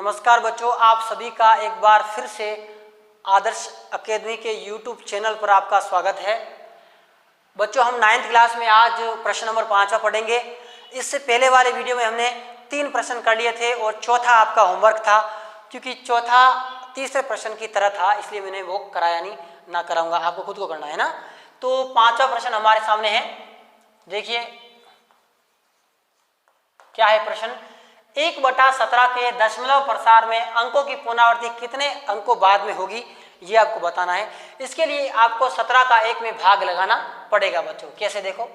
नमस्कार बच्चों, आप सभी का एक बार फिर से आदर्श अकेडमी के YouTube चैनल पर आपका स्वागत है। बच्चों, हम 9th क्लास में आज प्रश्न नंबर 5 पढ़ेंगे। इससे पहले वाले वीडियो में हमने 3 प्रश्न कर लिए थे और चौथा आपका होमवर्क था। क्योंकि चौथा तीसरे प्रश्न की तरह था, इसलिए मैंने वो कराया नहीं, ना कराऊंगा, आपको खुद को करना है ना। तो 5वां प्रश्न हमारे सामने है। देखिए क्या है प्रश्न। 1/17 के दशमलव प्रसार में अंकों की पुनरावृत्ति कितने अंकों बाद में होगी, ये आपको बताना है। इसके लिए आपको 17 का 1 में भाग लगाना पड़ेगा बच्चों। कैसे, देखो,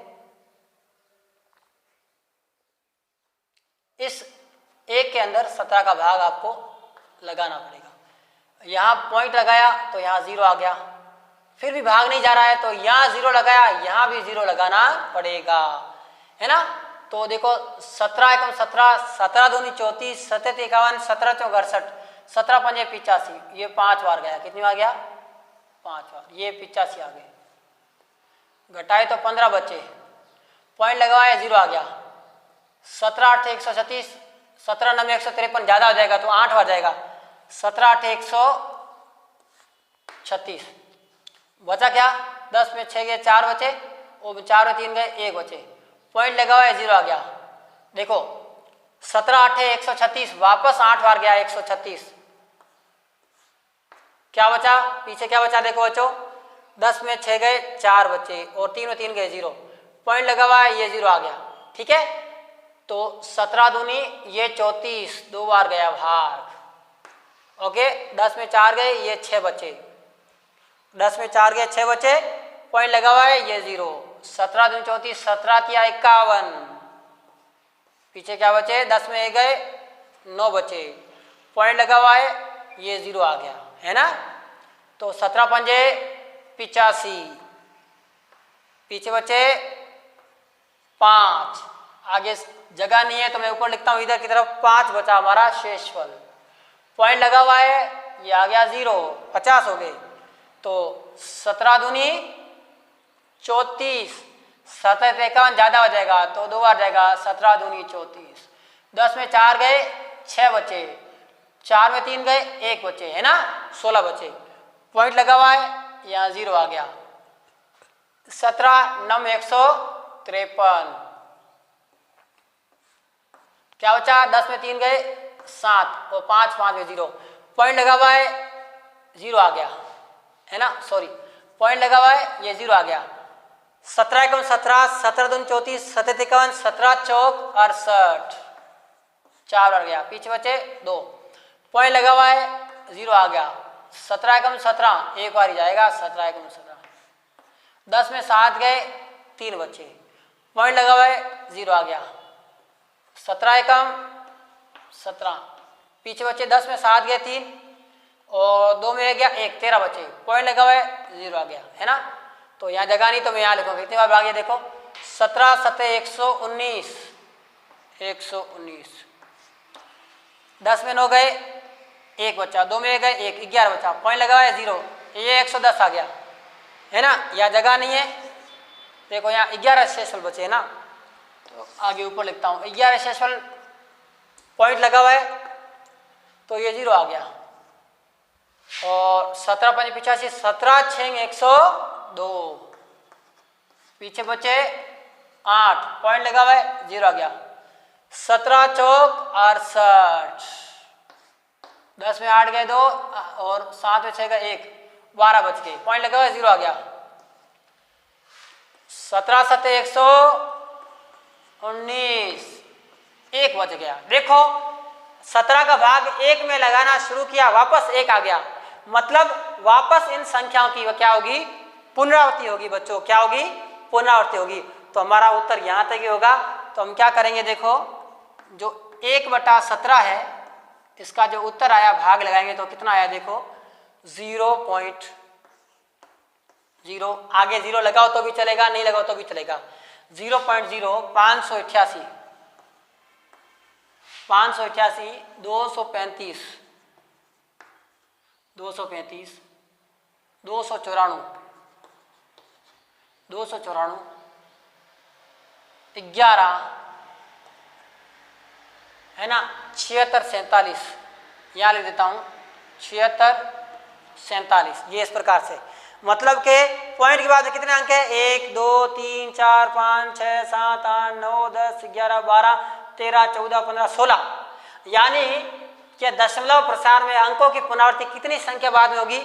इस 1 के अंदर 17 का भाग आपको लगाना पड़ेगा। यहाँ पॉइंट लगाया तो यहाँ 0 आ गया, फिर भी भाग नहीं जा रहा है तो यहाँ 0 लगाया, यहाँ भी 0 लगाना पड़ेगा, है ना। तो देखो 17 एकम 17, 17 दूनी 34, 17 51, 17 चौक 68, 17 पंजे 85, ये 5 बार गया। कितनी बार गया? 5 बार। ये 85 आ गए। घटाए तो 15 बचे, पॉइंट लगवाया 0 आ गया। 17 8 136, 17 9 153, ज़्यादा हो जाएगा तो 8 बार जाएगा। 17 8 136, बचा क्या? 10 में 6 गए, 4 बचे, और 4 में 3 गए, 1 बचे। पॉइंट लगा हुआ है, 0 आ गया। देखो 17 8 136, वापस 8 बार गया 136, क्या बचा? पीछे क्या बचा? देखो बच्चों, 10 में 6 गए, 4 बचे, और 3 में 3 गए, 0। पॉइंट लगा हुआ है, ये 0 आ गया। ठीक है, तो 17 दूनी ये 34, 2 बार गया भाग। ओके, 10 में 4 गए, ये 6 बचे, 10 में 4 गए, 6 बचे, पॉइंट लगा हुआ है, ये 0। 17 दूनी 34, 17 किया 51, पीछे क्या बचे? 10 में 1 गए, 9 बचे, पॉइंट लगा हुआ है, ये 0 आ गया, है ना। तो 17 पंजे 85, पीछे बचे 5, आगे जगह नहीं है तो मैं ऊपर लिखता हूं इधर की तरफ, 5 बचा हमारा शेषफल। पॉइंट लगा हुआ है, ये आ गया 0, 50 हो गए। तो 17 दूनी 34, 17 51, ज़्यादा हो जाएगा तो 2 बार जाएगा। 17 दूनी 34, 10 में 4 गए, 6 बचे, 4 में 3 गए, 1 बचे, है ना, 16 बचे। पॉइंट लगा हुआ है, यहाँ 0 आ गया। 17 9 153, क्या बचा? 10 में 3 गए, 7, और 5 5 में 0। पॉइंट लगा हुआ है, 0 आ गया, है ना, सॉरी, पॉइंट लगा हुआ है, ये 0 आ गया। 17 एकम 17, 17 दूनी 34, 17 51, 17 चौक 68, 4 बार गया, पीछे बचे 2, पॉइंट लगा हुआ है, 0 आ गया। 17 एकम 17, एक बार ही जाएगा, 17 एकम 17, 10 में 7 गए, 3 बचे, पॉइंट लगा हुआ है, 0 आ गया। 17 एकम 17, पीछे बचे 10 में 7 गए, 3, और 2 में 1 गया, 1, 13 बचे, पॉइंट लगा हुआ है, 0 आ गया, है ना। तो यहाँ जगह नहीं तो मैं यहाँ लिखूंगा। कितनी बार भागे? देखो 17 7 119, 119, 10 में 9 गए, 1 बचा, 2 में 1 गए, 1, 11 बचा, पॉइंट लगा हुआ है, 0, ये 110 आ गया, है ना। यहाँ जगह नहीं है, देखो यहाँ 11 शेषफल बचे, है ना। तो आगे ऊपर लिखता हूँ 11 शेषफल, पॉइंट लगा हुआ है, तो ये 0 आ गया। और 17 5 85, 17 6 102, पीछे बचे 8, पॉइंट लगा हुआ है, 0 आ गया। 17 चौक 68, 10 में 8 गए 2, और 7 में 6 गए 1, 12 बच गए, पॉइंट लगा हुआ है, 0 आ गया। 17 7 119, 1 बच गया। देखो 17 का भाग 1 में लगाना शुरू किया, वापस 1 आ गया, मतलब वापस इन संख्याओं की क्या होगी? पुनरावृत्ति होगी बच्चों। क्या होगी? पुनरावृत्ति होगी। तो हमारा उत्तर यहाँ तक ही होगा। तो हम क्या करेंगे? देखो जो 1/17 है, इसका जो उत्तर आया भाग लगाएंगे तो कितना आया? देखो 0.0, आगे 0 लगाओ तो भी चलेगा, नहीं लगाओ तो भी चलेगा। 0.0 588, 588, 235, 235, 294, 294, 11, है ना, 76 47, यहाँ लिख देता हूँ 76 47, ये इस प्रकार से। मतलब के पॉइंट के बाद में कितने अंक है? 1 2 3 4 5 6 7 8 9 10 11 12 13 14 15 16, यानी कि दशमलव प्रसार में अंकों की पुनरावृत्ति कितनी संख्या बाद में होगी?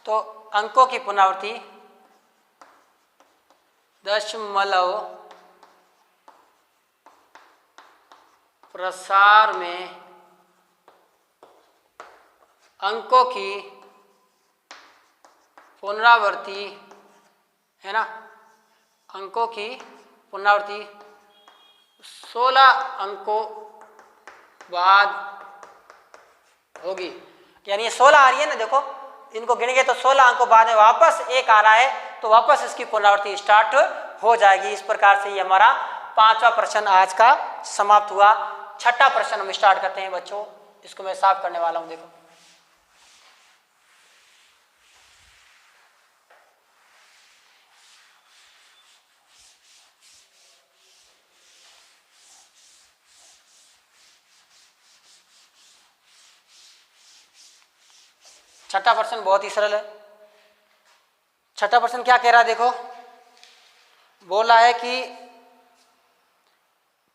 तो अंकों की पुनरावृत्ति दशमलव प्रसार में अंकों की पुनरावृत्ति, है ना, अंकों की पुनरावृत्ति 16 अंकों बाद होगी। यानी ये 16 आ रही है ना, देखो इनको गिनेंगे तो 16 अंकों बाद में वापस 1 आ रहा है, तो वापस इसकी पुनरावृत्ति स्टार्ट हो जाएगी। इस प्रकार से ये हमारा 5वां प्रश्न आज का समाप्त हुआ। 6ठा प्रश्न हम स्टार्ट करते हैं बच्चों, इसको मैं साफ करने वाला हूं। देखो छठा प्रश्न बहुत ही सरल है। छठा प्रश्न क्या कह रहा है? देखो बोला है कि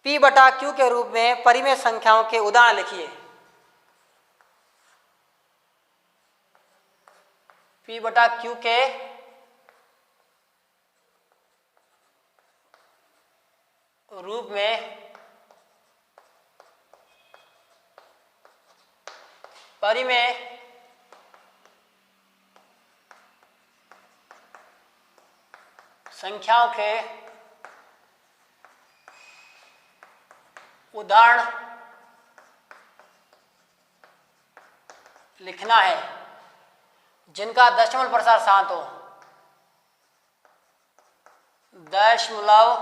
P बटा Q के रूप में परिमेय संख्याओं के उदाहरण लिखिए। P बटा Q के रूप में परिमेय संख्याओं के उदाहरण लिखना है जिनका दशमलव प्रसार शांत हो। दशमलव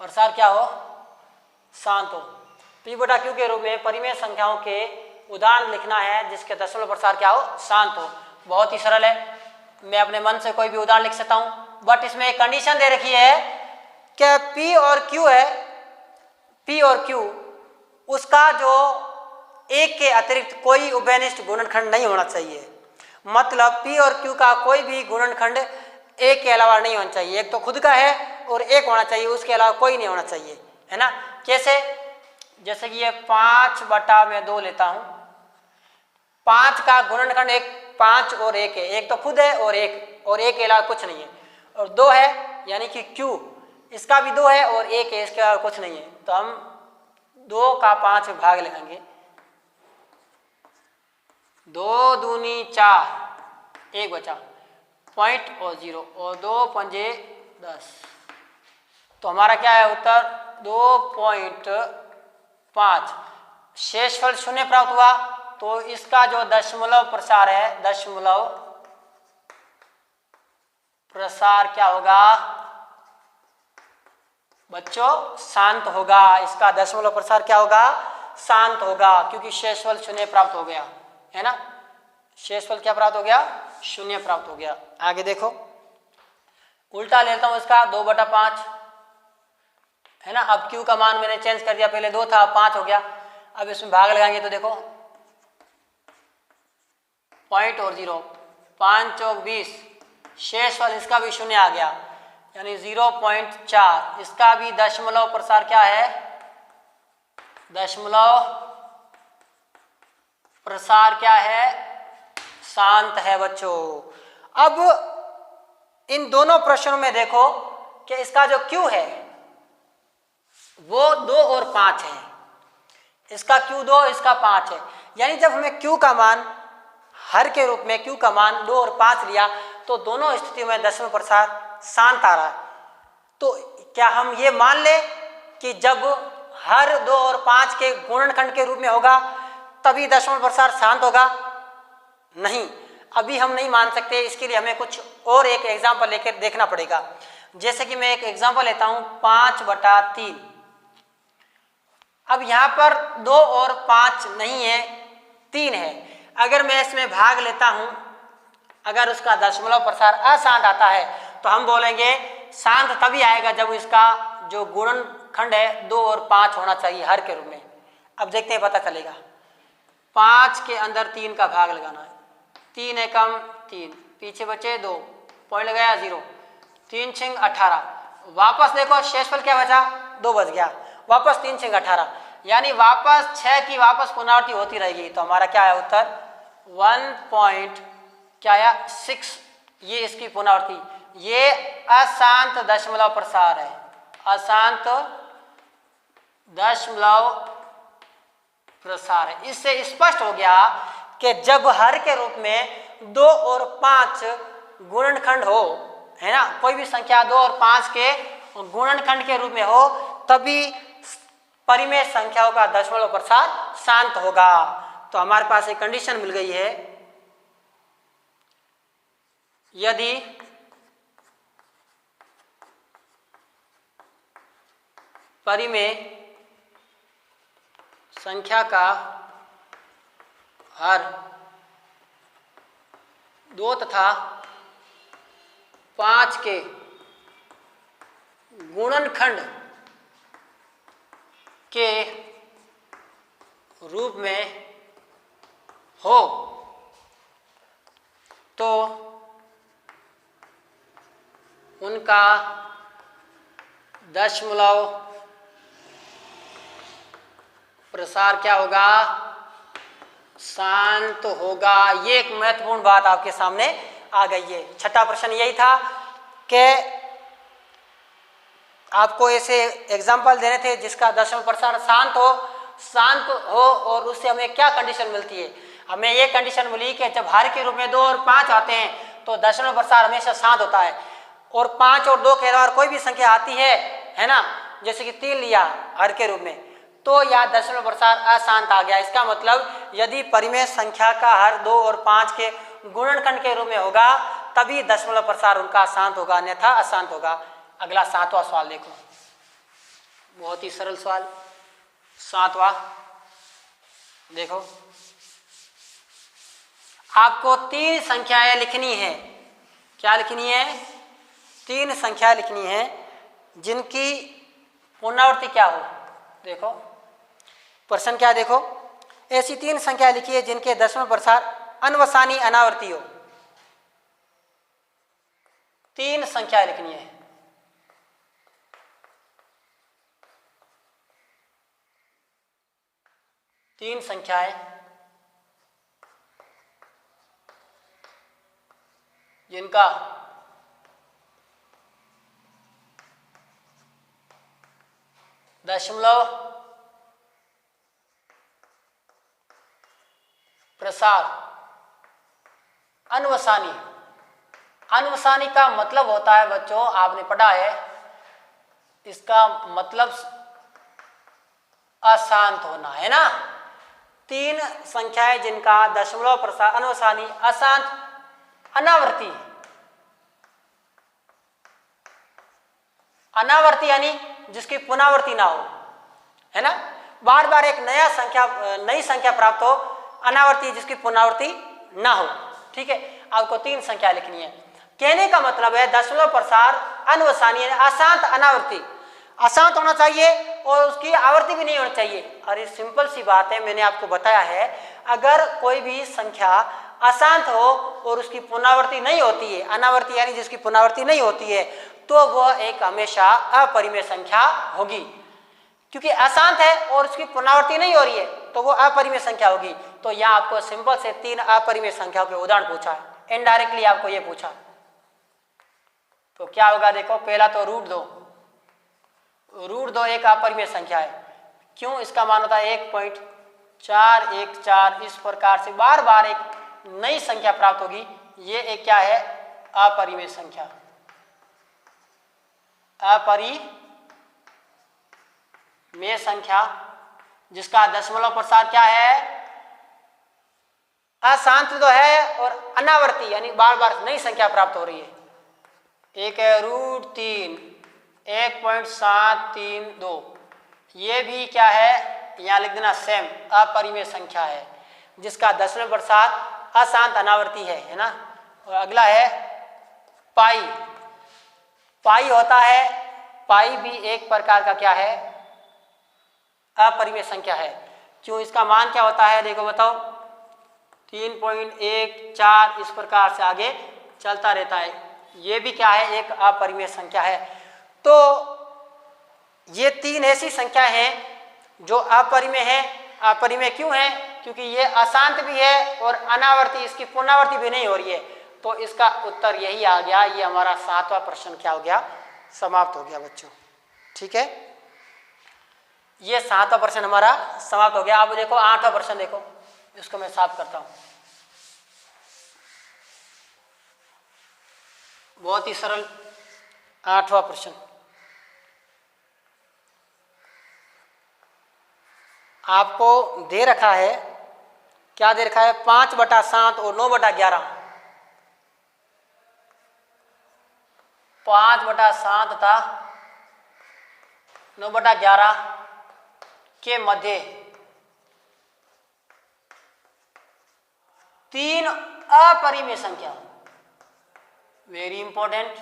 प्रसार क्या हो? शांत हो। P बटा Q के रूप में परिमेय संख्याओं के उदाहरण लिखना है जिसके दशमलव प्रसार क्या हो? शांत हो। बहुत ही सरल है, मैं अपने मन से कोई भी उदाहरण लिख सकता हूं, बट इसमें एक कंडीशन दे रखी है कि P और Q है, P और Q उसका जो एक के अतिरिक्त कोई उभयनिष्ठ गुणनखंड नहीं होना चाहिए। मतलब P और Q का कोई भी गुणनखंड एक के अलावा नहीं होना चाहिए। एक तो खुद का है और एक होना चाहिए, उसके अलावा कोई नहीं होना चाहिए, है ना। कैसे? जैसे कि ये 5 बटा मैं 2 लेता हूं, 5 का गुणनखंड एक 5 और 1 है, एक तो खुद है और एक के अलावा कुछ नहीं है। और 2 है यानी कि Q, इसका भी 2 है और 1 है, इसके अलावा कुछ नहीं है। तो हम 2 का 5 में भाग लगाएंगे, 2 दूनी 4, 1 बचा, पॉइंट और 0 और 2 पंजे 10। तो हमारा क्या है उत्तर? 2.5। शेषफल 0 प्राप्त हुआ, तो इसका जो दशमलव प्रसार है, दशमलव प्रसार क्या होगा बच्चों? शांत होगा। इसका दशमलव प्रसार क्या होगा? शांत होगा, क्योंकि शेषफल 0 प्राप्त हो गया, है ना। शेषफल क्या प्राप्त हो गया? 0 प्राप्त हो गया। आगे देखो, उल्टा लेता हूं इसका, 2/5, है ना। अब Q का मान मैंने चेंज कर दिया, पहले 2 था 5 हो गया। अब इसमें भाग लगाएंगे तो देखो पॉइंट और 0, 5 चौक 20, शेषफल इसका भी 0 आ गया, यानी 0.4। इसका भी दशमलव प्रसार क्या है? दशमलव प्रसार क्या है? शांत है बच्चों। अब इन दोनों प्रश्नों में देखो कि इसका जो Q है वो 2 और 5 है, इसका Q 2, इसका 5 है। यानी जब हमें Q का मान हर के रूप में Q का मान 2 और 5 लिया, तो दोनों स्थितियों में दशमलव प्रसार शांत आ रहा है। तो क्या हम ये मान लें कि जब हर 2 और 5 के गुणनखंड के रूप में होगा तभी दशमलव प्रसार शांत होगा? नहीं, अभी हम नहीं मान सकते। इसके लिए हमें कुछ और एक एग्जाम्पल लेकर देखना पड़ेगा। जैसे कि मैं एक एग्जाम्पल लेता हूं, 5/3। अब यहाँ पर 2 और 5 नहीं है, 3 है। अगर मैं इसमें भाग लेता हूं, अगर उसका दशमलव प्रसार अशांत आता है तो हम बोलेंगे शांत तभी आएगा जब इसका जो गुणनखंड है 2 और 5 होना चाहिए हर के रूप में। अब देखते हैं, पता चलेगा। 5 के अंदर 3 का भाग लगाना है, 3 एकम 3, पीछे बचे 2, पॉइंट लगाया 0, 3 छिंग 18। वापस देखो शेषफल क्या बचा, 2 बच गया, वापस 3 छिंग 18, यानी वापस 6 की वापस पुनरावृत्ति होती रहेगी। तो हमारा क्या है उत्तर 1.6, ये इसकी पुनरावृत्ति। ये अशांत दशमलव प्रसार है, अशांत दशमलव प्रसार है। इससे स्पष्ट हो गया कि जब हर के रूप में 2 और 5 गुणनखंड हो, है ना, कोई भी संख्या 2 और 5 के गुणनखंड के रूप में हो, तभी परिमेय संख्याओं का दशमलव प्रसार शांत होगा। तो हमारे पास एक कंडीशन मिल गई है, यदि परिमेय संख्या का हर 2 तथा 5 के गुणनखंड के रूप में हो, तो उनका दशमलव प्रसार क्या होगा, शांत होगा। ये एक महत्वपूर्ण बात आपके सामने आ गई है। छठा प्रश्न यही था कि आपको ऐसे एग्जाम्पल देने थे जिसका दशमलव प्रसार शांत हो और उससे हमें क्या कंडीशन मिलती है। हमें ये कंडीशन मिली कि जब हर के रूप में 2 और 5 आते हैं तो दशमलव प्रसार हमेशा शांत होता है, और 5 और 2 के अलावा कोई भी संख्या आती है ना, जैसे कि 3 लिया हर के रूप में, तो यह दशमलव प्रसार अशांत आ गया। इसका मतलब यदि परिमेय संख्या का हर 2 और 5 के गुणनखंड के रूप में होगा तभी दशमलव प्रसार उनका शांत होगा, अन्यथा अशांत होगा। अगला 7वां सवाल देखो, बहुत ही सरल सवाल। 7वां देखो, आपको 3 संख्याएं लिखनी है। क्या लिखनी है? 3 संख्याएं लिखनी है जिनकी पुनरावृत्ति क्या हो। देखो प्रश्न क्या, देखो ऐसी 3 संख्याएं लिखी है जिनके दशमलव प्रसार अनवसानी अनावर्ती हो। 3 संख्याएं लिखनी है। तीन संख्याएं जिनका दशमलव प्रसार अनवसानी। अनवसानी का मतलब होता है बच्चों, आपने पढ़ा है, इसका मतलब अशांत होना, है ना। 3 संख्याएं जिनका दशमलव प्रसार अनवसानी, अशांत, अनावर्ती। अनावर्ती यानी जिसकी पुनरावृत्ति ना हो, है ना। बार बार एक नई संख्या प्राप्त हो, अनावर्ती जिसकी पुनरावृत्ति ना हो। ठीक है, आपको 3 संख्या लिखनी है। कहने का मतलब है दशमलव प्रसार अनवसानी, अशांत, अनावर्ती। अशांत होना चाहिए और उसकी आवृत्ति भी नहीं होनी चाहिए। अरे सिंपल सी बात है, मैंने आपको बताया है, अगर कोई भी संख्या अशांत हो और उसकी पुनरावृत्ति नहीं होती है, अनावर्ती यानी जिसकी पुनरावृत्ति नहीं होती है, तो वह एक हमेशा अपरिमेय संख्या होगी। क्योंकि अशांत है और उसकी पुनरावृत्ति नहीं हो रही है तो वो अपरिमेय संख्या होगी। तो यहाँ आपको सिंपल से 3 अपरिमेय संख्याओं के उदाहरण पूछा है, इनडायरेक्टली आपको ये पूछा। तो क्या होगा, देखो पहला तो √2 एक अपरिमेय संख्या है। क्यों? इसका मान होता है 1.414। इस प्रकार से बार बार एक नई संख्या प्राप्त होगी। ये एक क्या है? अपरिमेय संख्या, अपरिमेय संख्या जिसका दशमलव प्रसार क्या है? अशांत तो है और अनावर्ती यानी बार बार नई संख्या प्राप्त हो रही है। एक है √3 1.732, ये भी क्या है, यहाँ लिख देना सेम, अपरिमेय संख्या है जिसका दशमलव प्रसार अशांत अनावर्ती है ना। और अगला है पाई पाई होता है, पाई भी एक प्रकार का क्या है, अपरिमेय संख्या है। क्यों, इसका मान क्या होता है, देखो बताओ 3.14 इस प्रकार से आगे चलता रहता है। ये भी क्या है, एक अपरिमेय संख्या है। तो ये तीन ऐसी संख्या हैं जो अपरिमेय है। अपरिमेय क्यों है, क्योंकि ये अशांत भी है और अनावर्ती, इसकी पुनरावृत्ति भी नहीं हो रही है। तो इसका उत्तर यही आ गया। ये हमारा 7वां प्रश्न क्या हो गया, समाप्त हो गया बच्चों। ठीक है, ये 7वां प्रश्न हमारा समाप्त हो गया। अब देखो 8वां प्रश्न, देखो इसको मैं साफ करता हूं। बहुत ही सरल 8वां प्रश्न। आपको दे रखा है, क्या दे रखा है, 5/7 और 9/11। 5/7 तथा 9/11 के मध्य 3 अपरिमेय संख्या। Very important.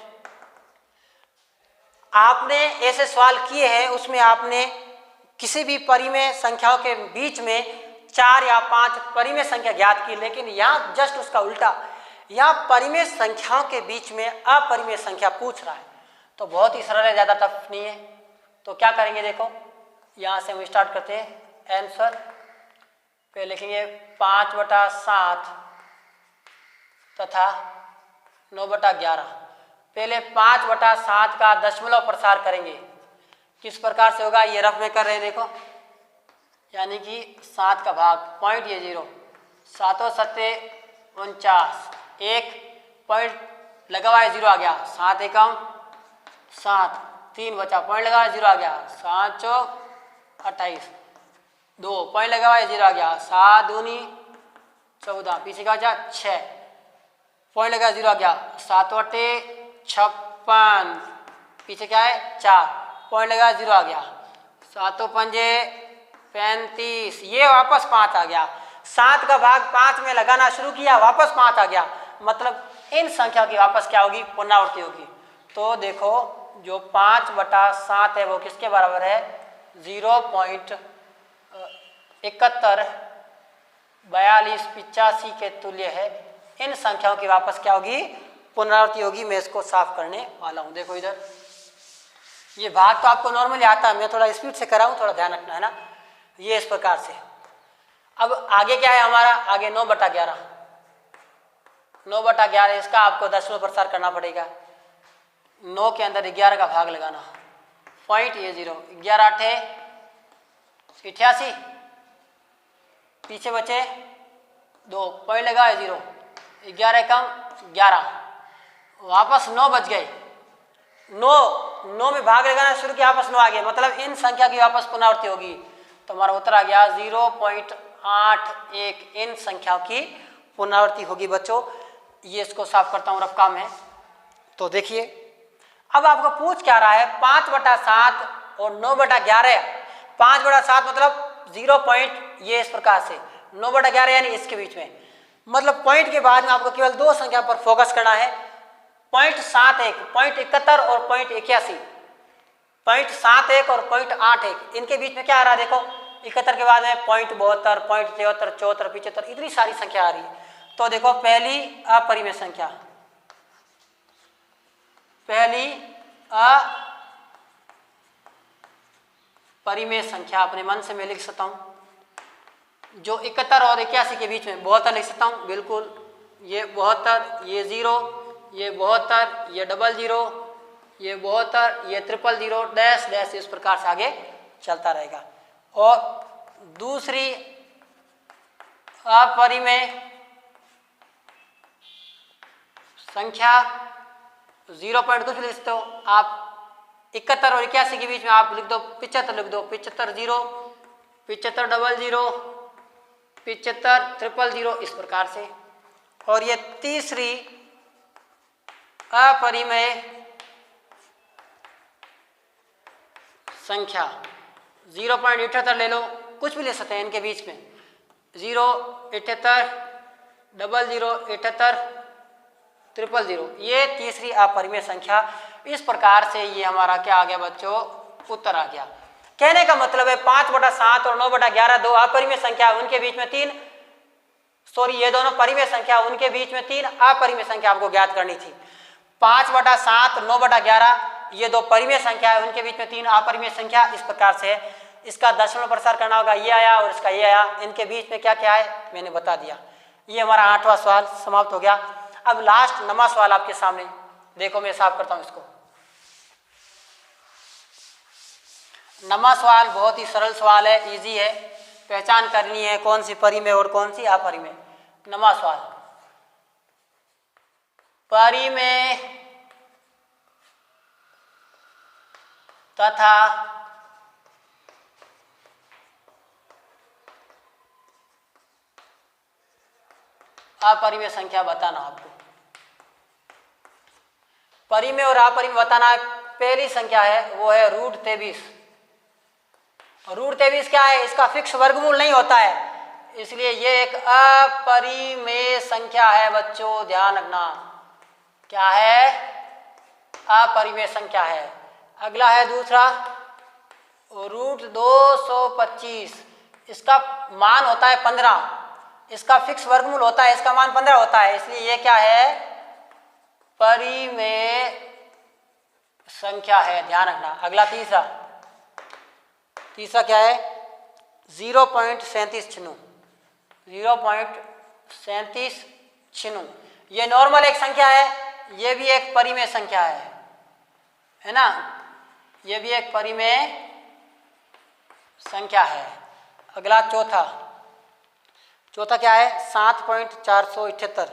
आपने ऐसे सवाल किए हैं, उसमें आपने किसी भी परिमेय संख्याओं के बीच में 4 या 5 परिमेय संख्या ज्ञात की, लेकिन यहाँ जस्ट उसका उल्टा, यहाँ परिमेय संख्याओं के बीच में अपरिमेय संख्या पूछ रहा है। तो बहुत ही सरल है, ज़्यादा टफ नहीं है। तो क्या करेंगे, देखो यहाँ से हम स्टार्ट करते हैं आंसर। पे लिखेंगे 5/7 तथा 9/11। पहले 5/7 का दशमलव प्रसार करेंगे। किस प्रकार से होगा, ये रफ में कर रहे हैं, देखो यानी कि 7 का भाग, पॉइंट ये 0, 7 7 49, एक पॉइंट लगा हुआ है 0 आ गया, 7 एकम 7, 3 बचा, पॉइंट लगा हुआ है 0 आ गया, 7 चौक 28, 2 पॉइंट लगा हुआ है 0 आ गया, 7 दूनी 14, पीछे का बचा 6, पॉइंट लगा 0 आ गया, 7 अट्ठे 56, पीछे क्या है 4, पॉइंट लगा 0 आ गया, 7 पंजे 35, ये वापस 5 आ गया। 7 का भाग 5 में लगाना शुरू किया, वापस 5 आ गया। मतलब इन संख्या की वापस क्या होगी, पुनरावृत्ति होगी। तो देखो जो 5/7 है वो किसके बराबर है, 0.71 42 85 के तुल्य है। इन संख्याओं की वापस क्या होगी, पुनरावृत्ति होगी। मैं इसको साफ करने वाला हूं। देखो इधर ये भाग तो आपको नॉर्मली आता है, मैं थोड़ा स्पीड से कराऊं, थोड़ा ध्यान रखना है ना। ये इस प्रकार से। अब आगे क्या है हमारा, आगे 9/11, 9/11 इसका आपको दशमलव प्रसार करना पड़ेगा। 9 के अंदर 11 का भाग लगाना, पॉइंट ये 0, 11 अट्ठे 88, पीछे बचे 2, पॉइंट लगा है 0, 11 कम 11, वापस 9 बच गए। 9 में भाग लगाना शुरू किया, वापस 9 आ गए। मतलब इन संख्या की वापस पुनरावृत्ति होगी। तो हमारा उत्तर आ गया 0.81 इन संख्याओं की पुनरावृत्ति होगी बच्चों। ये इसको साफ करता हूँ, रफ काम है। तो देखिए अब आपको पूछ क्या रहा है, 5/7 और 9/11। 5/7 मतलब 0 पॉइंट ये इस प्रकार से, 9/11 यानी इसके बीच में। मतलब पॉइंट के बाद में आपको केवल 2 संख्या पर फोकस करना है, 0.71, 0.71 और 0.81। 0.71 और 0.81 इनके बीच में क्या आ रहा है, देखो 71 के बाद में 0.72, 0.73, 74, 75, इतनी सारी संख्या आ रही है। तो देखो पहली अपरिमेय संख्या, पहली अपरिमेय संख्या अपने मन से मैं लिख सकता हूं, जो 71 और 81 के बीच में 72 लिख सकता हूं। बिल्कुल, ये 72, ये 0, ये 72, ये 00, ये 72, ये 000, डैश डैश इस प्रकार से आगे चलता रहेगा। और दूसरी अपरिमेय संख्या 0 पॉइंट कुछ भी लिख सकते हो आप। 71 और 81 के बीच में आप लिख दो 75, लिख दो 75 0, 75 00, 75 000 इस प्रकार से। और ये तीसरी अपरिमेय संख्या 0.78 ले लो, कुछ भी ले सकते हैं इनके बीच में, 0 78 00 78 000, ये तीसरी अपरिमेय संख्या। इस प्रकार से ये हमारा क्या आ गया बच्चों, उत्तर आ गया। कहने का मतलब है 5/7 और 9/11 दो अपरिमेय संख्या, उनके बीच में तीन, सॉरी ये दोनों परिमेय संख्या, उनके बीच में तीन अपरिमेय संख्या आपको ज्ञात करनी थी। 5/7 9/11 ये दो परिमेय संख्या है, उनके बीच में तीन अपरिमेय संख्या। इस प्रकार से इसका दशमलव प्रसार करना होगा, ये आया और इसका ये आया, इनके बीच में क्या क्या है मैंने बता दिया। ये हमारा 8वां सवाल समाप्त हो गया। अब लास्ट 9वां सवाल आपके सामने, देखो मैं साफ करता हूं इसको। 9वां सवाल बहुत ही सरल सवाल है, इजी है, पहचान करनी है कौन सी परिमेय और कौन सी अपरिमेय। 9वां सवाल, परिमेय तथा अपरिमेय संख्या बताना। आपको परिमेय और अपरिमेय बताना। पहली संख्या है वो है √23। √23 क्या है, इसका फिक्स वर्गमूल नहीं होता है, इसलिए ये एक अपरिमेय संख्या है बच्चों, ध्यान रखना। क्या है, अपरिमेय संख्या है। अगला है दूसरा √225, इसका मान होता है 15, इसका फिक्स वर्गमूल होता है, इसका मान 15 होता है, इसलिए ये क्या है, परिमेय संख्या है, ध्यान रखना। अगला तीसरा क्या है, 0.3796, 0.3796, ये नॉर्मल एक संख्या है, ये भी एक परिमेय संख्या है ना, ये भी एक परिमेय संख्या है। अगला चौथा क्या है, 7.478,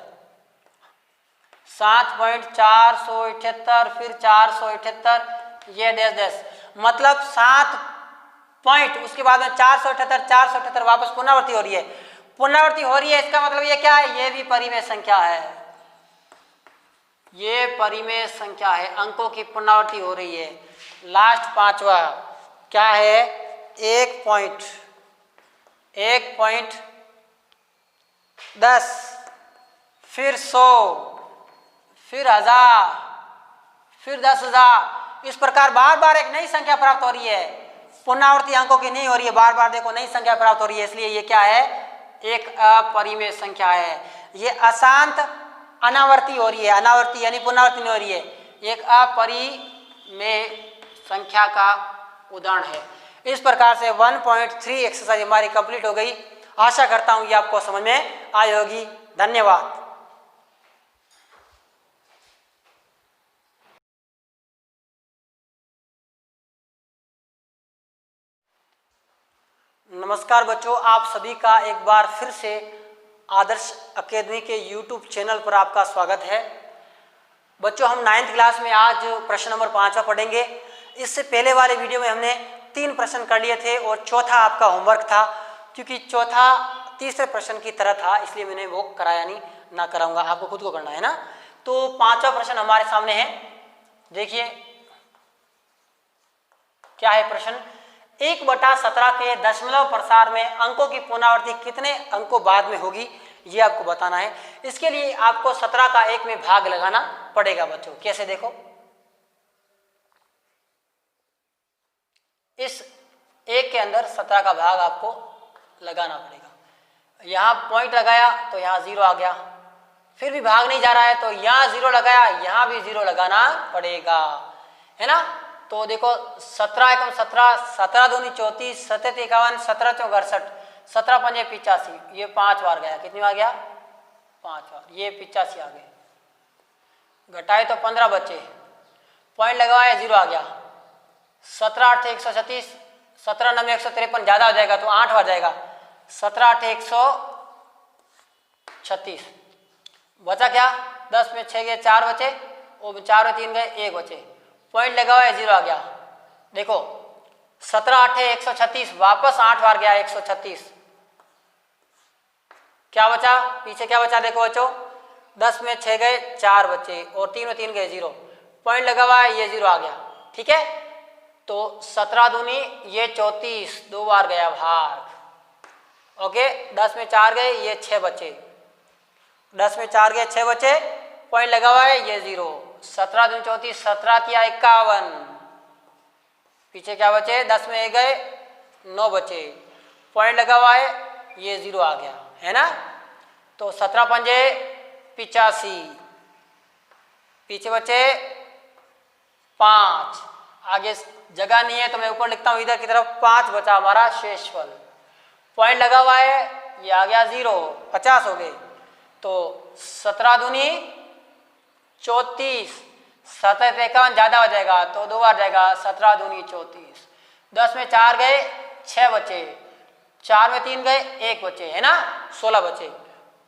7.478, फिर 478, ये डैश, मतलब 7 पॉइंट, उसके बाद में 478 वापस पुनरावृत्ति हो रही है, इसका मतलब ये क्या है, ये भी परिमेय संख्या है, ये परिमेय संख्या है, अंकों की पुनरावृत्ति हो रही है। लास्ट 5वां क्या है, 1.10, फिर 100, फिर 1000, फिर 10,000, इस प्रकार बार बार एक नई संख्या प्राप्त हो रही है, पुनरावृत्ति अंकों की नहीं हो रही है, बार बार देखो नई संख्या प्राप्त हो रही है, इसलिए ये क्या है, एक अपरिमेय संख्या है। ये अशांत अनावर्ती हो रही है, अनावर्ती यानी पुनरावृत्ति नहीं हो रही है, एक अपरिमेय संख्या का उदाहरण है। इस प्रकार से 1.3 एक्सरसाइज हमारी कंप्लीट हो गई। आशा करता हूं ये आपको समझ में आई होगी। धन्यवाद। नमस्कार बच्चों, आप सभी का एक बार फिर से आदर्श अकेडमी के YouTube चैनल पर आपका स्वागत है। बच्चों, हम 9th क्लास में आज प्रश्न नंबर 5 पढ़ेंगे। इससे पहले वाले वीडियो में हमने 3 प्रश्न कर लिए थे और चौथा आपका होमवर्क था, क्योंकि चौथा तीसरे प्रश्न की तरह था, इसलिए मैंने वो कराया नहीं, ना कराऊंगा, आपको खुद को करना है ना। तो 5वां प्रश्न हमारे सामने है, देखिए क्या है प्रश्न। 1/17 के दशमलव प्रसार में अंकों की पुनरावृत्ति कितने अंकों बाद में होगी, ये आपको बताना है। इसके लिए आपको 17 का 1 में भाग लगाना पड़ेगा बच्चों। कैसे, देखो, इस 1 के अंदर 17 का भाग आपको लगाना पड़ेगा। यहाँ पॉइंट लगाया तो यहाँ 0 आ गया, फिर भी भाग नहीं जा रहा है तो यहाँ 0 लगाया, यहाँ भी 0 लगाना पड़ेगा, है ना। तो देखो 17 एकम 17, 17 दूनी 34, 17 51, 17 चौक 68, 17 पंजे 85, ये 5 बार गया, कितनी बार गया, 5 बार, ये 85 आ गए, घटाए तो 15 बचे, पॉइंट लगवाया 0 आ गया, 17 8 136, 17 9 153, ज़्यादा हो जाएगा तो 8 बार जाएगा, 17 8 136, बचा क्या, 10 में 6 गए, 4 बचे, और 4 में 3 गए, 1 बचे, पॉइंट लगा हुआ है 0 आ गया। देखो 17 8 136, वापस 8 बार गया 136, क्या बचा, पीछे क्या बचा, देखो बच्चों, 10 में 6 गए, 4 बचे, और 3 में 3 गए, 0, पॉइंट लगा हुआ है, ये 0 आ गया, ठीक है। तो 17 दूनी ये 34, 2 बार गया भाग, ओके, 10 में 4 गए, ये 6 बचे, 10 में 4 गए, 6 बचे, पॉइंट लगा हुआ है ये 0। 17 दूनी 34, 17 किया 51, पीछे क्या बचे 10 में 1 गए 9 बचे, पॉइंट लगा हुआ है ये 0 आ गया है ना। तो 17 पंजे 85, पीछे बचे 5, आगे जगह नहीं है तो मैं ऊपर लिखता हूं इधर की तरफ 5 बचा हमारा शेषफल। पॉइंट लगा हुआ है ये आ गया 0, 50 हो गए। तो 17 दूनी 34, 17 51 ज्यादा हो जाएगा तो 2 बार जाएगा, 17 दूनी 34, 10 में 4 गए 6 बचे, 4 में 3 गए 1 बचे है ना, 16 बचे।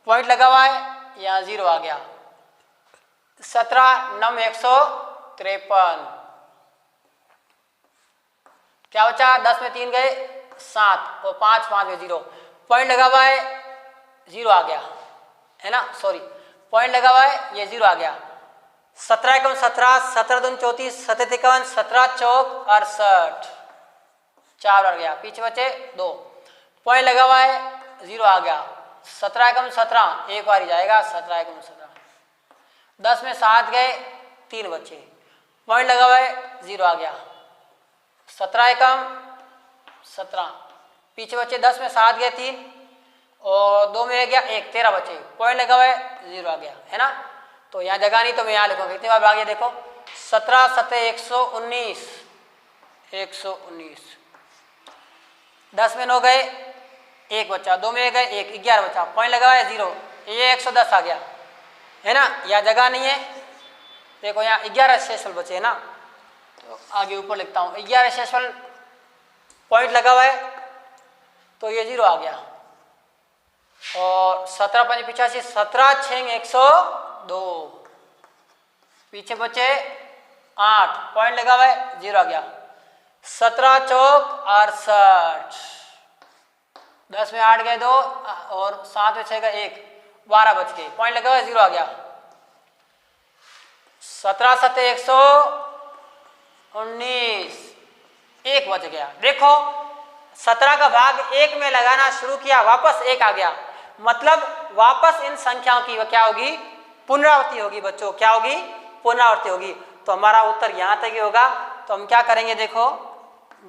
पॉइंट लगा हुआ है यहाँ 0 आ गया। 17 9 153, क्या बचा 10 में 3 गए 7 और 5 5 में 0, पॉइंट लगा हुआ है 0 आ गया है ना, सॉरी पॉइंट लगा हुआ है ये 0 आ गया। 17 एकम 17, 17 दूनी 34, 17 51, 17 चौक 68, 4 बार गया, पीछे बचे 2, पॉइंट लगा हुआ है 0 आ गया। 17 एकम 17 एक बार ही जाएगा, 17 एकम 17, 10 में 7 गए 3 बचे, पॉइंट लगा हुआ है 0 आ गया। 17 एकम 17, पीछे बचे 10 में 7 गए 3 और 2 में 1 गया 1, 13 बचे, पॉइंट लगा हुआ है 0 आ गया है ना। तो यहाँ जगह नहीं तो मैं यहाँ लिखूंगा, कितनी बार भागे देखो 17 7 119, 119, 10 में 9 गए 1 बचा, 2 में 1 गए 1, 11 बचा, पॉइंट लगा हुआ है 0, ये 110 आ गया है ना। यहाँ जगह नहीं है, देखो यहाँ 11 शेषफल बचे है ना, तो आगे ऊपर लिखता हूँ 11 शेषफल, पॉइंट लगा हुआ है तो ये 0 आ गया। और 17 5 85, 17 6 102, पीछे बचे 8, पॉइंट लगा हुआ है 0 आ गया। 17 चौक 68, 10 में 8 गए 2 और 7 में 6 गए 1, 12 बच गए, पॉइंट लगा हुआ है 0 आ गया। 17 7 119, 1 बच गया। देखो 17 का भाग 1 में लगाना शुरू किया, वापस 1 आ गया, मतलब वापस इन संख्याओं की क्या होगी, पुनरावृत्ति होगी बच्चों, क्या होगी, पुनरावृत्ति होगी। तो हमारा उत्तर यहां तक ही होगा। तो हम क्या करेंगे, देखो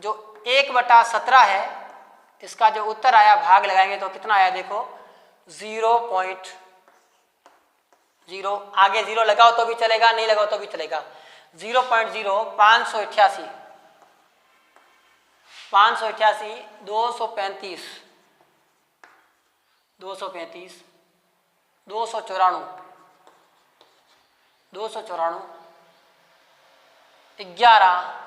जो 1/17 है इसका जो उत्तर आया भाग लगाएंगे तो कितना आया, देखो 0.0, आगे 0 लगाओ तो भी चलेगा, नहीं लगाओ तो भी चलेगा, 0.0, 588, 588, 235, 235, 294, 294, 11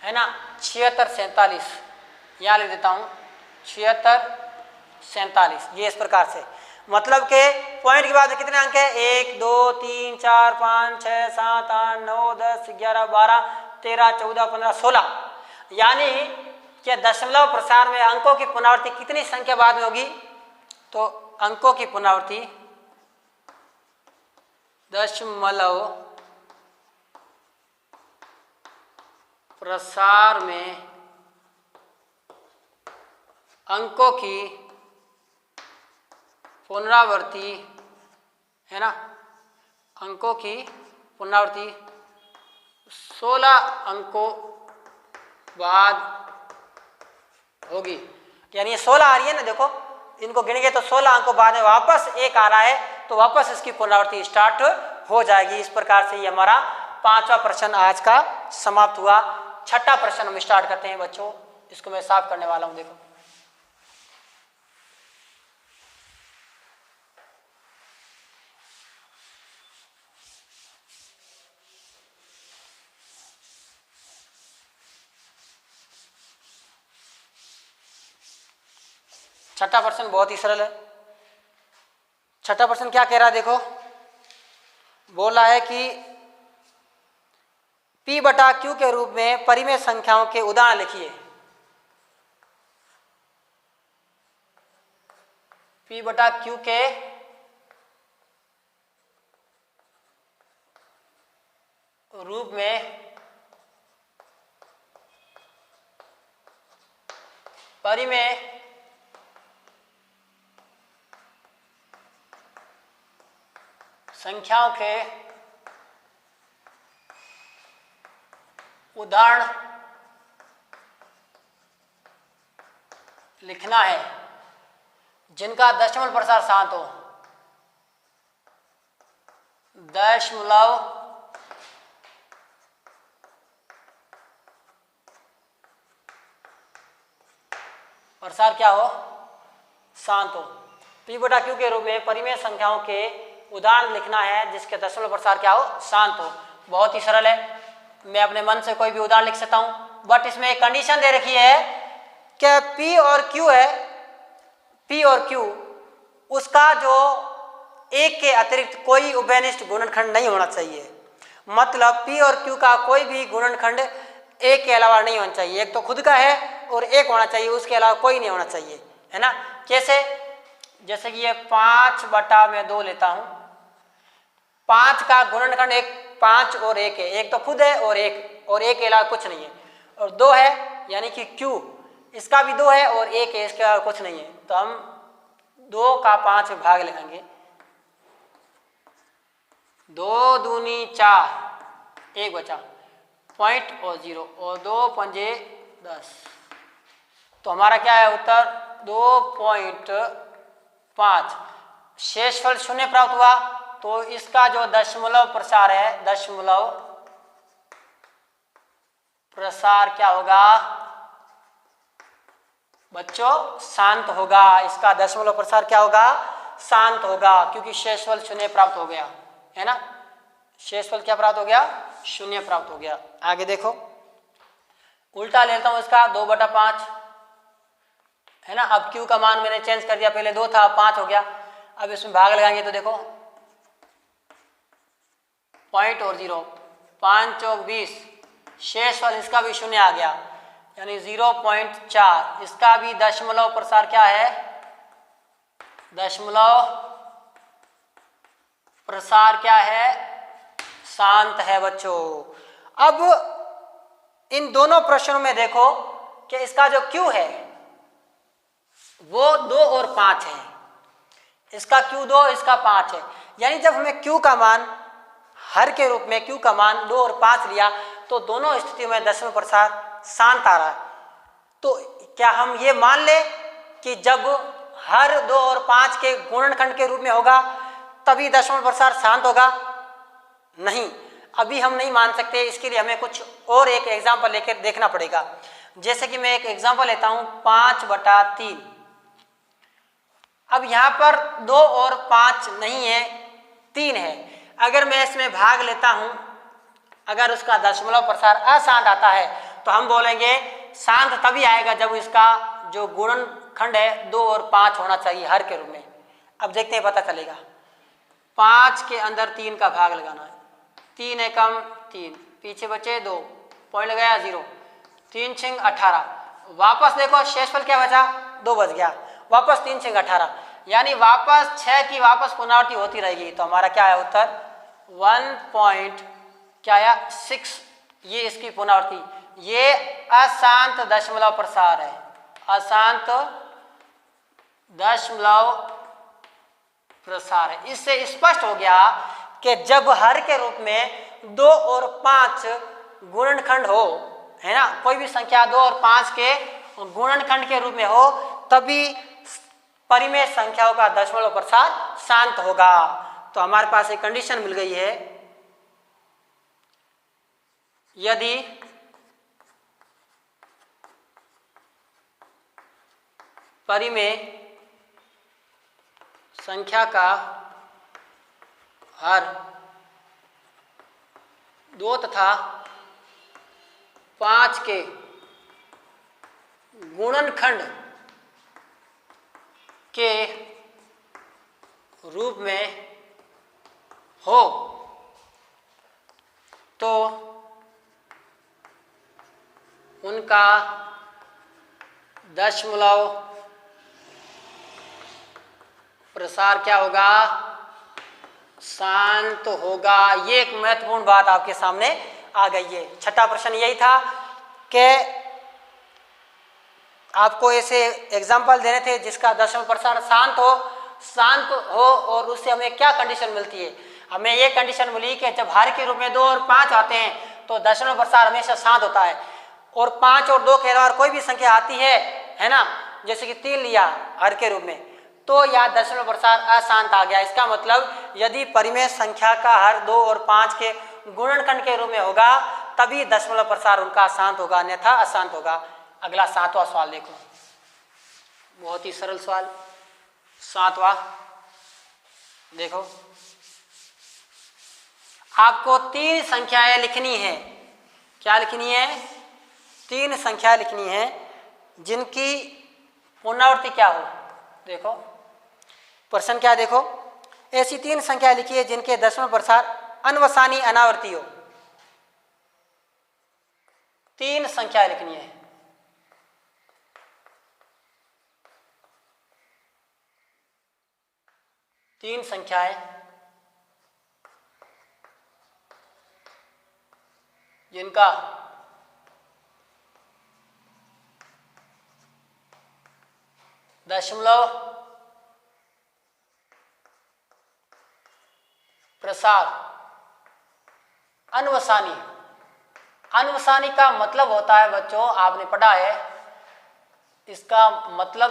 है ना, 76 47, यहाँ लिख देता हूँ 76 47, ये इस प्रकार से, मतलब के पॉइंट के बाद में कितने अंक है, 1 2 3 4 5 6 7 8 9 10 11 12 13 14 15 16, यानी कि दशमलव प्रसार में अंकों की पुनरावृत्ति कितनी संख्या बाद में होगी, तो अंकों की पुनरावृत्ति दशमलव प्रसार में अंकों की पुनरावृत्ति है ना, अंकों की पुनरावृत्ति 16 अंकों बाद होगी, यानी ये 16 आ रही है ना, देखो इनको गिनेंगे तो 16 अंकों बाद में वापस 1 आ रहा है, तो वापस इसकी पुनरावृत्ति स्टार्ट हो जाएगी। इस प्रकार से ये हमारा 5वां प्रश्न आज का समाप्त हुआ। 6ठा प्रश्न हम स्टार्ट करते हैं बच्चों, इसको मैं साफ करने वाला हूं। देखो छठा प्रश्न बहुत ही सरल है। छठा प्रश्न क्या कह रहा है, देखो बोला है कि P बटा Q के रूप में परिमेय संख्याओं के उदाहरण लिखिए। P बटा Q के रूप में परिमेय संख्याओं के उदाहरण लिखना है जिनका दशमलव प्रसार शांत हो। दशमलव प्रसार क्या हो? शांत हो। पी बटा क्यू के रूप में परिमेय संख्याओं के उदाहरण लिखना है जिसके दशमलव प्रसार क्या हो? शांत हो। बहुत ही सरल है, मैं अपने मन से कोई भी उदाहरण लिख सकता हूं, बट इसमें एक कंडीशन दे रखी है कि पी और क्यू है, पी और क्यू उसका जो एक के अतिरिक्त कोई उभयनिष्ठ गुणनखंड नहीं होना चाहिए। मतलब पी और क्यू का कोई भी गुणनखंड एक के अलावा नहीं होना चाहिए। एक तो खुद का है और एक होना चाहिए, उसके अलावा कोई नहीं होना चाहिए, है ना। कैसे? जैसे कि ये 5 बटा मैं 2 लेता हूं, 5 का गुणनखंड एक 5 और 1 है, एक तो खुद है और एक के अलावा कुछ नहीं है। और 2 है यानी कि क्यू, इसका भी 2 है और 1 है, इसके अलावा कुछ नहीं है। तो हम 2 का 5 में भाग लगाएंगे, 2 दूनी 4, 1 बचा, पॉइंट और 0 और 2 पंजे 10। तो हमारा क्या है उत्तर? 2.5। शेषफल 0 प्राप्त हुआ। तो इसका जो दशमलव प्रसार है, दशमलव प्रसार क्या होगा बच्चों? शांत होगा। इसका दशमलव प्रसार क्या होगा? शांत होगा, क्योंकि शेषफल 0 प्राप्त हो गया, है ना। शेषफल क्या प्राप्त हो गया? 0 प्राप्त हो गया। आगे देखो, उल्टा लेता हूं इसका, 2/5, है ना। अब क्यू का मान मैंने चेंज कर दिया, पहले 2 था 5 हो गया। अब इसमें भाग लगाएंगे तो देखो, पॉइंट और 0, 5 चौक 20, शेषफल इसका भी 0 आ गया, यानी 0.4। इसका भी दशमलव प्रसार क्या है? दशमलव प्रसार क्या है? शांत है बच्चों। अब इन दोनों प्रश्नों में देखो कि इसका जो क्यू है वो 2 और 5 है, इसका क्यू 2, इसका 5 है। यानी जब हमें क्यू का मान हर के रूप में क्यू का मान 2 और 5 लिया तो दोनों स्थितियों में दशमलव प्रसार शांत आ रहा है। तो क्या हम ये मान ले कि जब हर 2 और 5 के गुणनखंड के रूप में होगा तभी दशमलव प्रसार शांत होगा? नहीं, अभी हम नहीं मान सकते। इसके लिए हमें कुछ और एक एग्जाम्पल लेकर देखना पड़ेगा। जैसे कि मैं एक एग्जाम्पल लेता हूं, 5/3। अब यहां पर 2 और 5 नहीं है, 3 है। अगर मैं इसमें भाग लेता हूं, अगर उसका दशमलव प्रसार अशांत आता है तो हम बोलेंगे शांत तभी आएगा जब इसका जो गुणनखंड है 2 और 5 होना चाहिए हर के रूप में। अब देखते हैं, पता चलेगा। 5 के अंदर 3 का भाग लगाना है, 3 एकम 3, पीछे बचे 2, पॉइंट लगाया 0, 3 6 18। वापस देखो शेषफल क्या बचा? 2 बच गया, वापस 3 6 18, यानी वापस 6 की वापस पुनरावृत्ति होती रहेगी। तो हमारा क्या है उत्तर? 1.6। ये इसकी पुनरावृत्ति, ये अशांत दशमलव प्रसार है, अशांत दशमलव प्रसार है। इससे स्पष्ट हो गया कि जब हर के रूप में 2 और 5 गुणनखंड हो, है ना, कोई भी संख्या 2 और 5 के गुणनखंड के रूप में हो तभी परिमेय संख्याओं का दशमलव प्रसार शांत होगा। तो हमारे पास एक कंडीशन मिल गई है, यदि परिमेय संख्या का हर 2 तथा 5 के गुणनखंड के रूप में हो तो उनका दशमलव प्रसार क्या होगा? शांत होगा। ये एक महत्वपूर्ण बात आपके सामने आ गई है। छठा प्रश्न यही था कि आपको ऐसे एग्जाम्पल देने थे जिसका दशमलव प्रसार शांत हो और उससे हमें क्या कंडीशन मिलती है। हमें ये कंडीशन मिली कि जब हर के रूप में 2 और 5 आते हैं तो दशमलव प्रसार हमेशा शांत होता है, और 5 और 2 के अलावा कोई भी संख्या आती है ना, जैसे कि 3 लिया हर के रूप में, तो यह दशमलव प्रसार अशांत आ गया। इसका मतलब यदि परिमेय संख्या का हर 2 और 5 के गुणनखंड के रूप में होगा तभी दशमलव प्रसार उनका शांत होगा, अन्यथा अशांत होगा। अगला 7वां सवाल देखो, बहुत ही सरल सवाल 7वां देखो। आपको 3 संख्याएं लिखनी है। क्या लिखनी है? 3 संख्या लिखनी है जिनकी पुनरावृत्ति क्या हो। देखो प्रश्न क्या, देखो ऐसी 3 संख्या लिखिए जिनके दशमलव प्रसार अनवसानी अनावर्ती हो। 3 संख्या लिखनी है। तीन संख्याएं जिनका दशमलव प्रसार अनवसानी। अनवसानी का मतलब होता है बच्चों, आपने पढ़ा है, इसका मतलब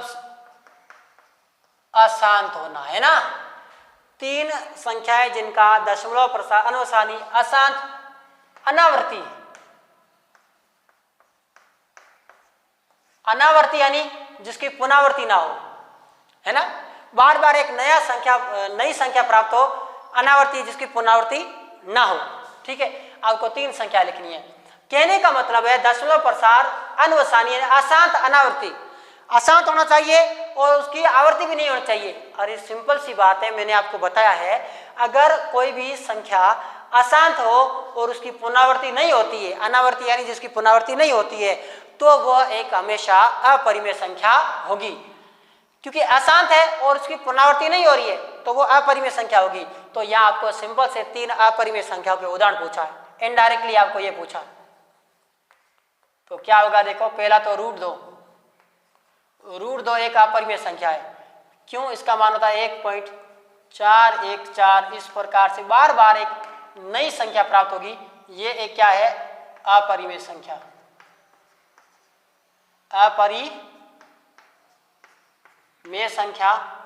अशांत होना है ना। 3 संख्याएं जिनका दशमलव प्रसार अनवसानी, अशांत, अनावर्ती। अनावर्ती यानी जिसकी पुनरावृत्ति ना हो, है ना। बार बार एक नई संख्या प्राप्त हो, अनावर्ती जिसकी पुनरावृत्ति ना हो। ठीक है, आपको 3 संख्या लिखनी है। कहने का मतलब है दशमलव प्रसार अनवसानी, अशांत, अनावर्ती। अशांत होना चाहिए और उसकी आवृत्ति भी नहीं होनी चाहिए। अरे सिंपल सी बात है, मैंने आपको बताया है, अगर कोई भी संख्या अशांत हो और उसकी पुनरावृत्ति नहीं होती है, अनावर्ती यानी जिसकी पुनरावृत्ति नहीं होती है, तो वह एक हमेशा अपरिमेय संख्या होगी। क्योंकि अशांत है और उसकी पुनरावृत्ति नहीं हो रही है तो वो अपरिमेय संख्या होगी। तो यहाँ आपको सिंपल से 3 अपरिमेय संख्याओं के उदाहरण पूछा है, इनडायरेक्टली आपको ये पूछा। तो क्या होगा देखो, पहला तो √2 एक अपरिमेय संख्या है। क्यों? इसका मान होता है 1.414। इस प्रकार से बार बार एक नई संख्या प्राप्त होगी। ये एक क्या है? अपरिमेय संख्या। अपरिमेय संख्या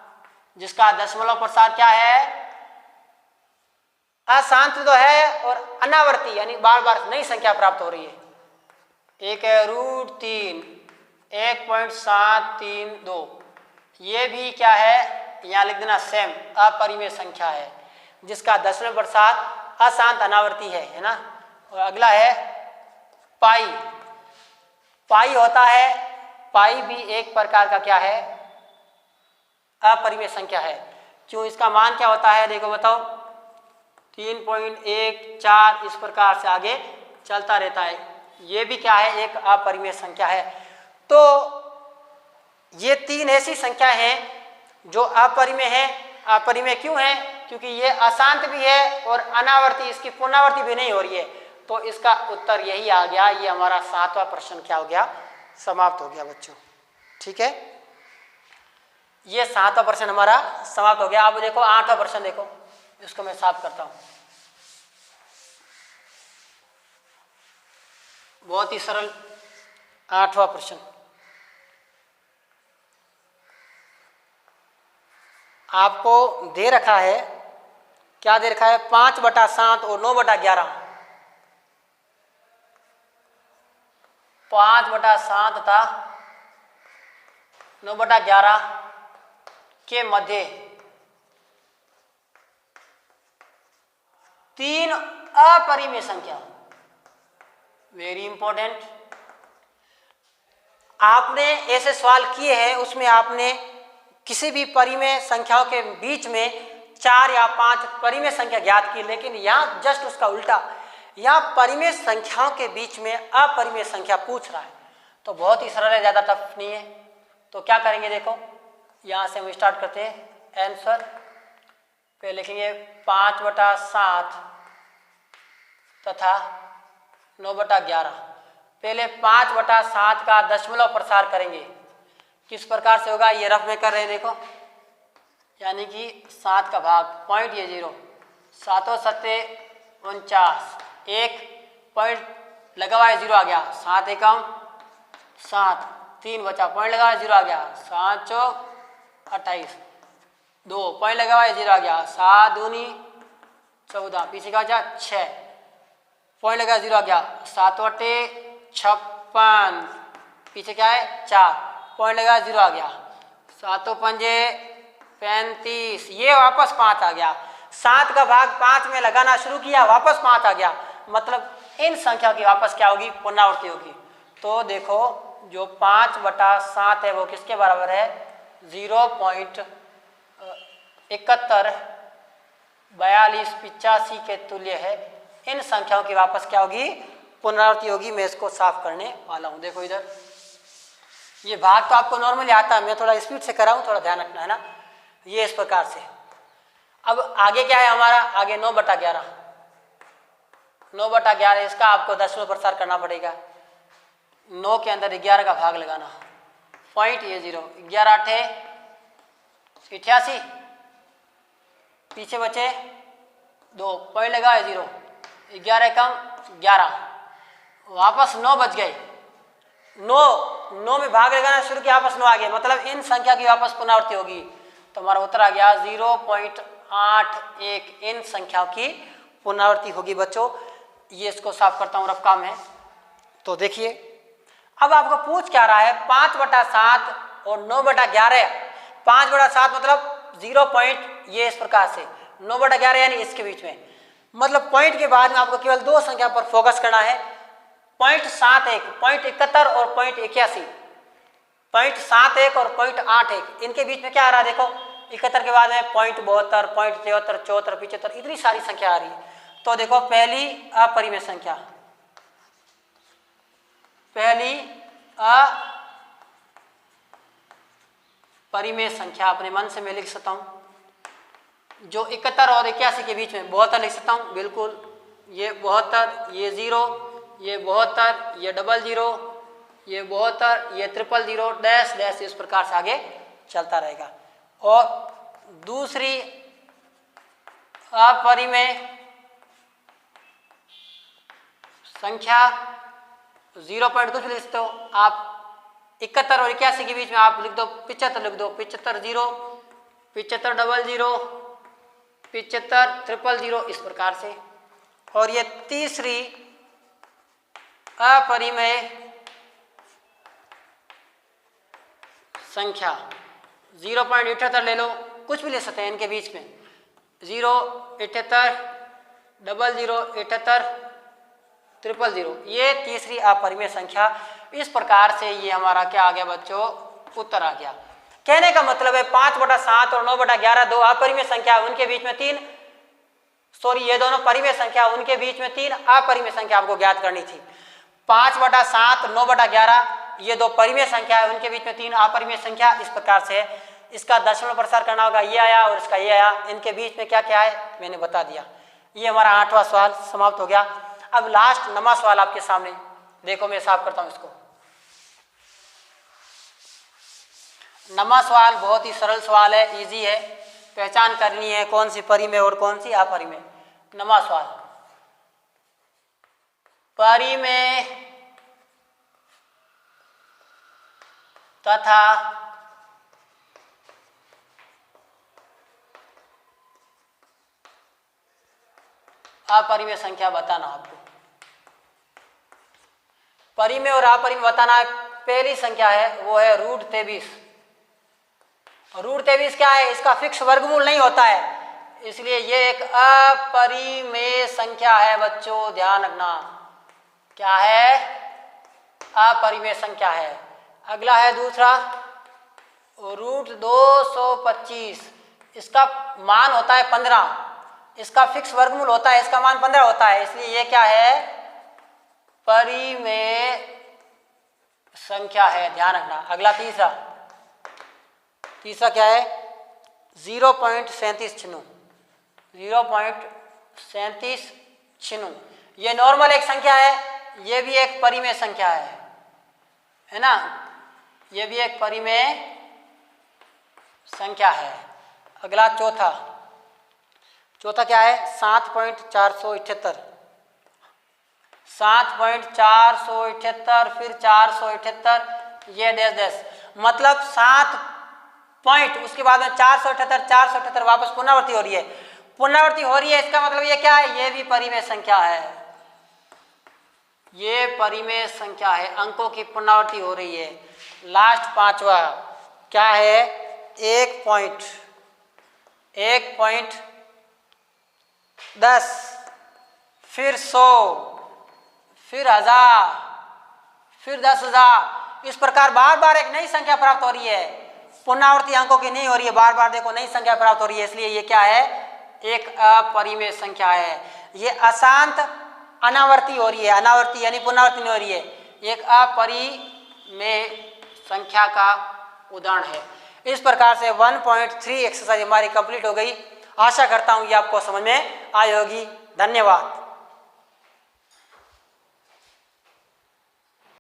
जिसका दशमलव प्रसार क्या है? अशांत तो है और अनावर्ती यानी बार बार नई संख्या प्राप्त हो रही है। एक है √3 1.732। ये भी क्या है? यहाँ लिख देना सेम, अपरिमेय संख्या है जिसका दशमलव प्रसार अशांत अनावर्ती है ना। और अगला है पाई होता है, पाई भी एक प्रकार का क्या है? अपरिमेय संख्या है। क्यों? इसका मान क्या होता है देखो बताओ, 3.14। इस प्रकार से आगे चलता रहता है। ये भी क्या है? एक अपरिमेय संख्या है। तो ये 3 ऐसी संख्या हैं जो अपरिमेय है। अपरिमेय क्यों है? क्योंकि ये अशांत भी है और अनावर्ती, इसकी पुनरावृत्ति भी नहीं हो रही है। तो इसका उत्तर यही आ गया। ये हमारा 7वां प्रश्न क्या हो गया? समाप्त हो गया बच्चों। ठीक है, ये 7वां प्रश्न हमारा समाप्त हो गया। अब देखो 8वां प्रश्न देखो, इसको मैं साफ करता हूं। बहुत ही सरल 8वां प्रश्न। आपको दे रखा है, क्या दे रखा है? 5/7 और 9/11। 5/7 तथा 9/11 के मध्य 3 अपरिमेय संख्या। Very important. आपने ऐसे सवाल किए हैं, उसमें आपने किसी भी परिमेय संख्याओं के बीच में 4 या 5 परिमेय संख्या ज्ञात की, लेकिन यहाँ जस्ट उसका उल्टा, यहाँ परिमेय संख्याओं के बीच में अपरिमेय संख्या पूछ रहा है। तो बहुत ही सरल है, ज़्यादा टफ नहीं है। तो क्या करेंगे देखो, यहाँ से हम स्टार्ट करते हैं आंसर। फिर लिखेंगे 5/7 तथा 9/11। पहले 5/7 का दशमलव प्रसार करेंगे। किस प्रकार से होगा? ये रफ में कर रहे हैं देखो, यानी कि 7 का भाग, पॉइंट ये 0, 7 सत्ते 49, एक पॉइंट लगा हुआ है 0 आ गया, 7 एकम 7, 3 बचा, पॉइंट लगा हुआ है 0 आ गया, 7 चौक 28, 2 पॉइंट लगा हुआ है 0 आ गया, 7 दूनी 14, पीछे का बचा 6, पॉइंट लगा 0 आ गया, 7 अट्ठे 56, पीछे क्या है 4, पॉइंट लगा 0 आ गया, 7 पंजे 35, ये वापस 5 आ गया, 7 का भाग 5 में लगाना शुरू किया, वापस 5 आ गया, मतलब इन संख्या की वापस क्या होगी, पुनरावृत्ति होगी। तो देखो जो 5/7 है वो किसके बराबर है, 0.71 42 85 के तुल्य है। इन संख्याओं की वापस क्या होगी, पुनरावृत्ति होगी। मैं इसको साफ करने वाला हूं, देखो इधर, ये भाग तो आपको नॉर्मली आता है, मैं थोड़ा स्पीड से कराऊं, थोड़ा ध्यान रखना है ना। ये इस प्रकार से, अब आगे क्या है हमारा, आगे 9/11, 9/11, इसका आपको दशमलव प्रसार करना पड़ेगा, 9 के अंदर 11 का भाग लगाना, पॉइंट ये 0, 11 अट्ठे 88, पीछे बचे 2, पॉइंट लगा है 0, 11 एकम 11, वापस 9 बच गए, 9 में भाग लगाना शुरू किया, वापस 9 आ गए, मतलब इन संख्या की वापस पुनरावृत्ति होगी। तो हमारा उत्तर आ गया 0.81, इन संख्याओं की पुनरावृत्ति होगी बच्चों। ये इसको साफ करता हूँ रफ काम है। तो देखिए अब आपको पूछ क्या रहा है, 5/7 और 9/11, 5/7 मतलब 0 पॉइंट ये इस प्रकार से, 9/11 यानी इसके बीच में, मतलब पॉइंट के बाद में आपको केवल 2 संख्या पर फोकस करना है, 0.71, 0.71 और 0.81, 0.71 और 0.81, इनके बीच में क्या आ रहा है देखो, 71 के बाद में 0.72, 0.73, 74, 75, इतनी सारी संख्या आ रही है। तो देखो पहली अपरिमेय संख्या, पहली अपरिमेय संख्या अपने मन से मैं लिख सकता हूं, जो 71 और 81 के बीच में 72 लिख सकता हूं, बिल्कुल, ये 72, ये 0, ये 72, ये 00, ये 72, ये 000, डैश डैश, इस प्रकार से आगे चलता रहेगा। और दूसरी अपरिमेय संख्या 0 पॉइंट कुछ भी लिख सकते हो आप, 71 और 81 के बीच में आप लिख दो 75, लिख दो 75 0, 75 00, 75 000, इस प्रकार से। और ये तीसरी अपरिमेय संख्या 0.78 ले लो, कुछ भी ले सकते हैं इनके बीच में, 0, 78, 00, 78, 000, ये तीसरी अपरिमेय संख्या। इस प्रकार से ये हमारा क्या आ गया बच्चों, उत्तर आ गया। कहने का मतलब है 5/7 और 9/11 दो अपरिमेय संख्या, उनके बीच में 3, सॉरी ये दोनों परिमेय संख्या, उनके बीच में 3 अपरिमेय संख्या आपको ज्ञात करनी थी। 5/7, 9/11 ये दो परिमेय संख्या है, उनके बीच में 3 अपरिमेय संख्या, इस प्रकार से इसका दशमलव प्रसार करना होगा, ये आया और इसका ये आया, इनके बीच में क्या क्या है मैंने बता दिया। ये हमारा 8वां सवाल समाप्त हो गया। अब लास्ट 9वां सवाल आपके सामने, देखो मैं साफ करता हूं इसको। 9वां सवाल बहुत ही सरल सवाल है, इजी है, पहचान करनी है कौन सी परिमेय और कौन सी अपरिमेय। 9वां सवाल, परिमेय तथा अपरिमेय संख्या बताना आपको। परिमेय और अपरिमेय बताना, पहली संख्या है वो है √23। √23 क्या है, इसका फिक्स वर्गमूल नहीं होता है, इसलिए ये एक अपरिमेय संख्या है बच्चों, ध्यान रखना। क्या है, अपरिमेय संख्या है। अगला है दूसरा √225, इसका मान होता है 15, इसका फिक्स वर्गमूल होता है, इसका मान 15 होता है, इसलिए ये क्या है, परिमेय संख्या है, ध्यान रखना। अगला तीसरा क्या है, 0.3796, 0.3796, ये नॉर्मल एक संख्या है, ये भी एक परिमेय संख्या है ना, ये भी एक परिमेय संख्या है। अगला चौथा क्या है 7.478, 7.478 फिर 478 ये डैश डैश, मतलब 7 पॉइंट उसके बाद में 478 वापस पुनरावृत्ति हो रही है, पुनरावृत्ति हो रही है, इसका मतलब ये क्या है, ये भी परिमेय संख्या है, ये परिमेय संख्या है, अंकों की पुनरावृत्ति हो रही है। लास्ट पांचवा क्या है 1.10 फिर 100 फिर 1000 फिर 10,000, इस प्रकार बार बार एक नई संख्या प्राप्त हो रही है, पुनरावृत्ति अंकों की नहीं हो रही है, बार बार देखो नई संख्या प्राप्त हो रही है, इसलिए ये क्या है एक अपरिमेय संख्या है। ये अशांत अनावर्ती हो रही है, अनावर्ती यानी पुनरावृत्ति नहीं हो रही है, एक अपरिमेय संख्या का उदाहरण है। इस प्रकार से 1.3 एक्सरसाइज हमारी कंप्लीट हो गई। आशा करता हूँ ये आपको समझ में आई होगी। धन्यवाद।